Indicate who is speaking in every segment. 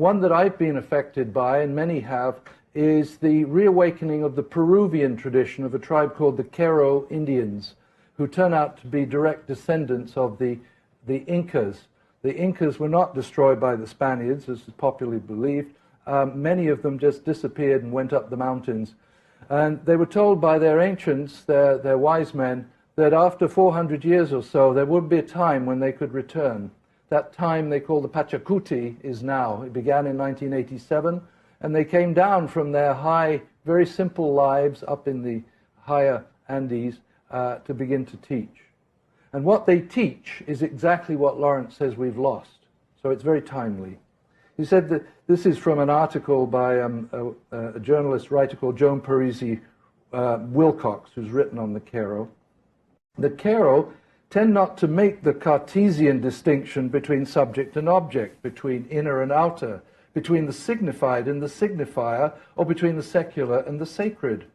Speaker 1: One that I've been affected by, and many have, is the reawakening of the Peruvian tradition of a tribe called the Quero Indians, who turn out to be direct descendants of the Incas. The Incas were not destroyed by the Spaniards, as is popularly believed. Many of them just disappeared and went up the mountains. And they were told by their ancients, their wise men, that after 400 years or so, there would be a time when they could return. That time they call the Pachacuti is now. It began in 1987, and they came down from their high, very simple lives up in the higher Andes to begin to teach. And what they teach is exactly what Lawrence says we've lost. So it's very timely. He said that this is from an article by a journalist writer called Joan Parisi Wilcox, who's written on the Quero. The Quero tend not to make the Cartesian distinction between subject and object, between inner and outer, between the signified and the signifier, or between the secular and the sacred.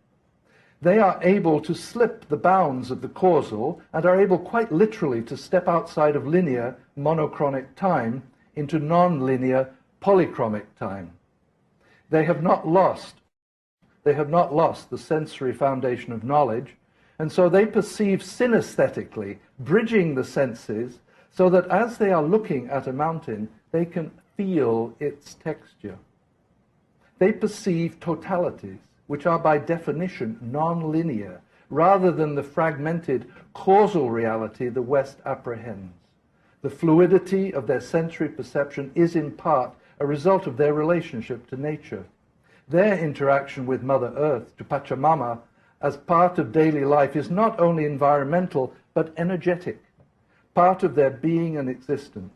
Speaker 1: They are able to slip the bounds of the causal and are able quite literally to step outside of linear monochronic time into non-linear polychromic time. They have not lost the sensory foundation of knowledge, and so they perceive synesthetically, bridging the senses, so that as they are looking at a mountain, they can feel its texture. They perceive totalities, which are by definition non-linear, rather than the fragmented causal reality the West apprehends. The fluidity of their sensory perception is in part a result of their relationship to nature. Their interaction with Mother Earth, to Pachamama, as part of daily life is not only environmental, but energetic, part of their being and existence.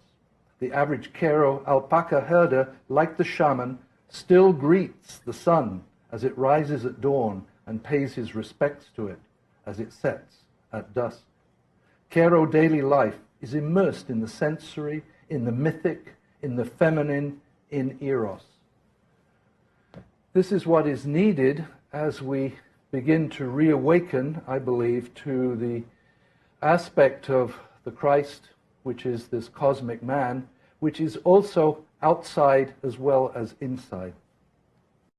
Speaker 1: The average Quero alpaca herder, like the shaman, still greets the sun as it rises at dawn and pays his respects to it as it sets at dusk. Quero daily life is immersed in the sensory, in the mythic, in the feminine, in eros. This is what is needed as we begin to reawaken, I believe, to the aspect of the Christ, which is this cosmic man, which is also outside as well as inside.